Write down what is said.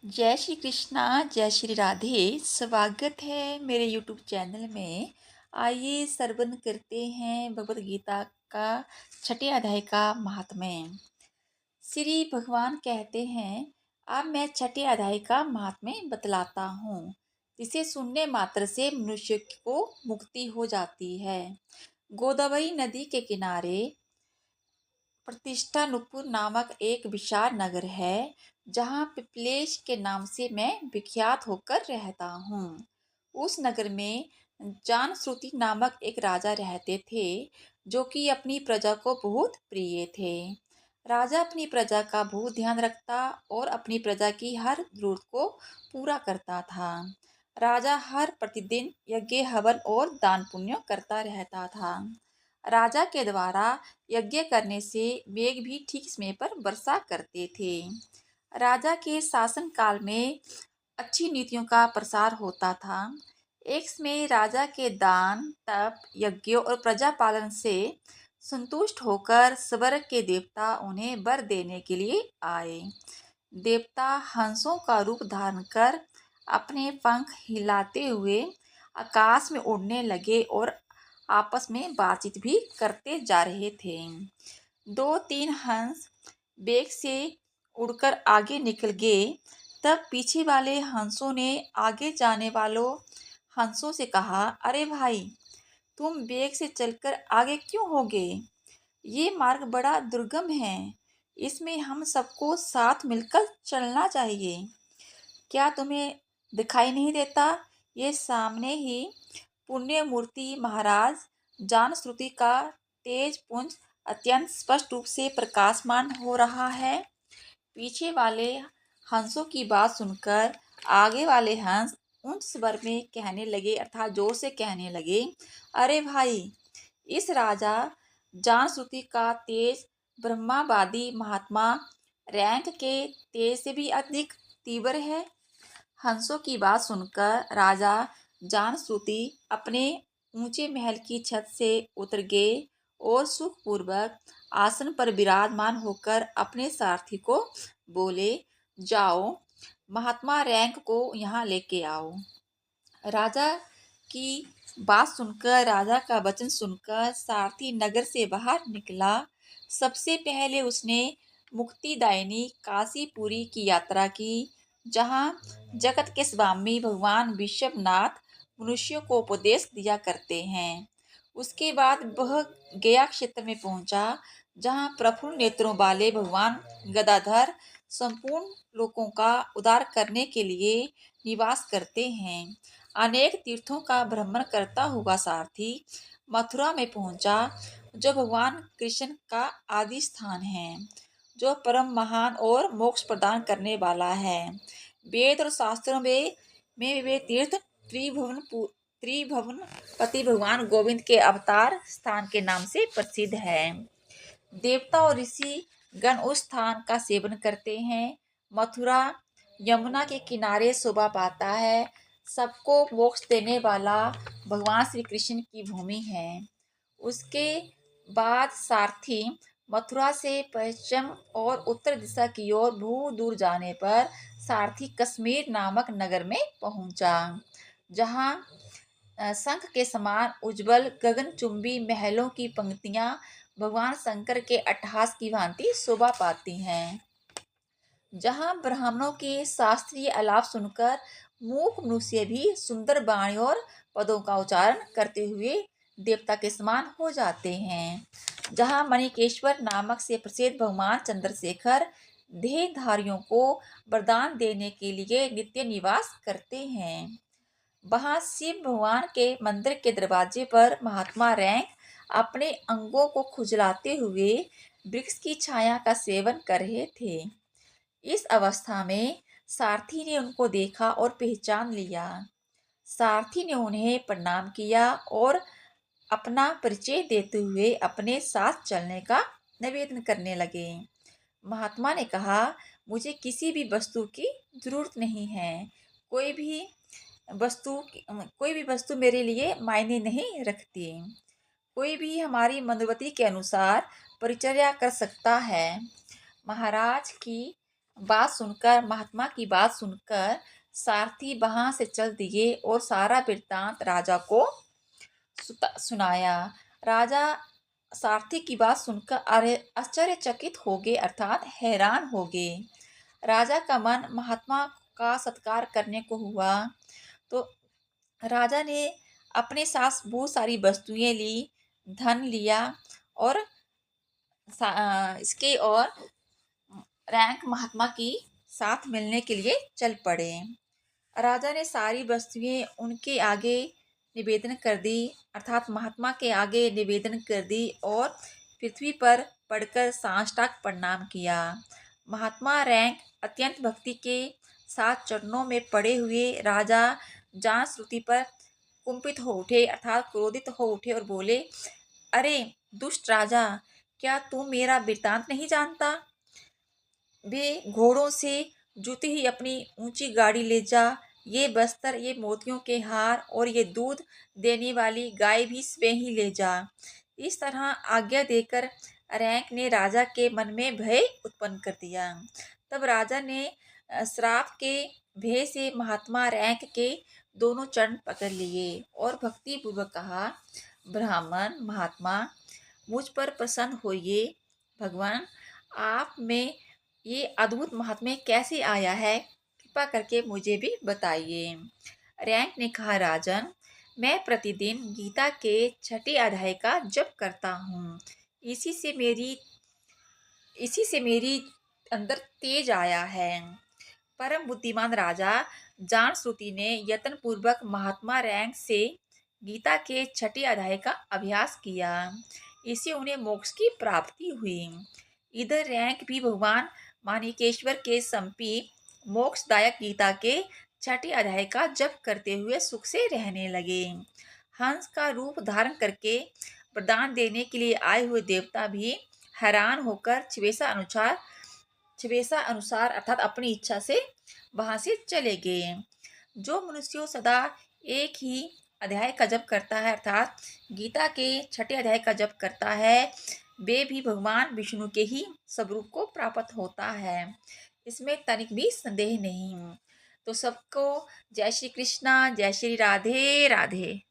जय श्री कृष्णा, जय श्री राधे। स्वागत है मेरे यूट्यूब चैनल में। आइए श्रवण करते हैं भगवत गीता का छठे अध्याय का महात्म्य। श्री भगवान कहते हैं, अब मैं छठे अध्याय का महात्म्य बतलाता हूँ, जिसे सुनने मात्र से मनुष्य को मुक्ति हो जाती है। गोदावरी नदी के किनारे प्रतिष्ठानुपुर नामक एक विशाल नगर है, जहाँ पिपलेश के नाम से मैं विख्यात होकर रहता हूँ। उस नगर में जानश्रुति नामक एक राजा रहते थे, जो कि अपनी प्रजा को बहुत प्रिय थे। राजा अपनी प्रजा का बहुत ध्यान रखता और अपनी प्रजा की हर जरूरत को पूरा करता था। राजा हर प्रतिदिन यज्ञ हवन और दान पुण्य करता रहता था। राजा के द्वारा यज्ञ करने से मेघ भी ठीक समय पर वर्षा करते थे। राजा के शासन काल में अच्छी नीतियों का प्रसार होता था। एक समय राजा के दान, तप, यज्ञों और प्रजा पालन से संतुष्ट होकर स्वर्ग के देवता उन्हें वर देने के लिए आए। देवता हंसों का रूप धारण कर अपने पंख हिलाते हुए आकाश में उड़ने लगे और आपस में बातचीत भी करते जा रहे थे। दो तीन हंस बेग से उड़कर आगे निकल गए। तब पीछे वाले हंसों ने आगे जाने वालों हंसों से कहा, अरे भाई, तुम बेग से चलकर आगे क्यों हो गए? ये मार्ग बड़ा दुर्गम है, इसमें हम सबको साथ मिलकर चलना चाहिए। क्या तुम्हें दिखाई नहीं देता, ये सामने ही पुण्य मूर्ति महाराज जानश्रुति का तेज पुंज अत्यंत स्पष्ट रूप से प्रकाशमान हो रहा है। पीछे वाले हंसों की बात सुनकर आगे वाले हंस ऊंच स्वर में कहने लगे, अर्थात जोर से कहने लगे, अरे भाई, इस राजा जानश्रुति का तेज ब्रह्मावादी महात्मा रैंक के तेज से भी अधिक तीव्र है। हंसों की बात सुनकर राजा जानश्रुति अपने ऊंचे महल की छत से उतर गए और सुखपूर्वक आसन पर विराजमान होकर अपने सारथी को बोले, जाओ, महात्मा रैंक को यहाँ लेके आओ। राजा की बात सुनकर, राजा का वचन सुनकर सारथी नगर से बाहर निकला। सबसे पहले उसने मुक्तिदायिनी काशीपुरी की यात्रा की, जहाँ जगत के स्वामी भगवान विश्वनाथ मनुष्यों को उपदेश दिया करते हैं। उसके बाद वह गया क्षेत्र में पहुंचा, जहाँ प्रफुल्ल नेत्रों वाले भगवान गदाधर संपूर्ण लोगों का उद्धार करने के लिए निवास करते हैं। अनेक तीर्थों का भ्रमण करता हुआ सारथी मथुरा में पहुंचा, जो भगवान कृष्ण का आदि स्थान है, जो परम महान और मोक्ष प्रदान करने वाला है। वेद और शास्त्रों में वे तीर्थ त्रिभुवन पति भगवान गोविंद के अवतार स्थान के नाम से प्रसिद्ध है। देवता और ऋषि गण उस स्थान का सेवन करते हैं। मथुरा यमुना के किनारे शोभा पाता है, सबको मोक्ष देने वाला भगवान श्री कृष्ण की भूमि है। उसके बाद सारथी मथुरा से पश्चिम और उत्तर दिशा की ओर बहुत दूर जाने पर सारथी कश्मीर नामक नगर में पहुंचा, जहां शंख के समान उज्जवल गगनचुंबी महलों की पंक्तियां भगवान शंकर के अट्टहास की भांति शोभा पाती हैं। जहां ब्राह्मणों के शास्त्रीय आलाप सुनकर मूक मनुष्य भी सुंदर वाणी और पदों का उच्चारण करते हुए देवता के समान हो जाते हैं। जहां मणिकेश्वर नामक से प्रसिद्ध भगवान चंद्रशेखर देहधारियों को वरदान देने के लिए नित्य निवास करते हैं। वहां शिव भगवान के मंदिर के दरवाजे पर महात्मा रैंक अपने अंगों को खुजलाते हुए वृक्ष की छाया का सेवन कर रहे थे। इस अवस्था में सारथी ने उनको देखा और पहचान लिया। सारथी ने उन्हें प्रणाम किया और अपना परिचय देते हुए अपने साथ चलने का निवेदन करने लगे। महात्मा ने कहा, मुझे किसी भी वस्तु की जरूरत नहीं है। कोई भी कोई भी वस्तु मेरे लिए मायने नहीं रखती। कोई भी हमारी मनोवृत्ति के अनुसार परिचर्या कर सकता है। महाराज की महात्मा की बात सुनकर सारथी वहां से चल दिए और सारा वृत्तांत राजा को सुनाया। राजा सारथी की बात सुनकर अरे आश्चर्यचकित हो गए, अर्थात हैरान हो गए। राजा का मन महात्मा का सत्कार करने को हुआ, तो राजा ने अपने साथ बहुत सारी वस्तुएं ली, धन लिया और इसके और रैंक महात्मा की साथ मिलने के लिए चल पड़े। राजा ने सारी वस्तुएं उनके आगे निवेदन कर दी, अर्थात महात्मा के आगे निवेदन कर दी और पृथ्वी पर पड़कर साष्टांग प्रणाम किया। महात्मा रैंक अत्यंत भक्ति के साथ चरणों में पड़े हुए राजा जान श्रुति पर कुंपित हो उठे, अर्थात क्रोधित हो उठे और बोले, अरे दुष्ट राजा, क्या तू मेरा वृत्तांत नहीं जानता? वे घोड़ों से जुती ही अपनी ऊंची गाड़ी ले जा, ये बस्तर, ये मोतियों के हार और ये दूध देने वाली गाय भी स्वयं ही ले जा। इस तरह आज्ञा देकर रैंक ने राजा के मन में भय उत्पन्न कर दिया। तब राजा ने श्राप के भय से महात्मा रैंक के दोनों चरण पकड़ लिए और भक्ति पूर्वक कहा, ब्राह्मण महात्मा, मुझ पर प्रसन्न होइए। भगवान, आप में ये अद्भुत महात्म्य कैसे आया है, कृपा करके मुझे भी बताइए। रैंक ने कहा, राजन, मैं प्रतिदिन गीता के छठे अध्याय का जप करता हूँ। इसी से मेरी अंदर तेज आया है। परम बुद्धिमान राजा जान-श्रुति ने यत्न पूर्वक महात्मा रैंक से गीता के छठे अध्याय का अभ्यास किया। इससे उन्हें मोक्ष की प्राप्ति हुई। इधर रैंक भी भगवान माणिकेश्वर के समपी मोक्षदायक गीता के छठे अध्याय का जप करते हुए सुख से रहने लगे। हंस का रूप धारण करके वरदान देने के लिए आए हुए देवता भी हैरान होकर छिवेशा अनुसार अर्थात अपनी इच्छा से वहां से चले गए। जो मनुष्यों सदा एक ही अध्याय का जप करता है, अर्थात गीता के छठे अध्याय का जप करता है, वे भी भगवान विष्णु के ही स्वरूप को प्राप्त होता है। इसमें तनिक भी संदेह नहीं। तो सबको जय श्री कृष्णा, जय श्री राधे राधे।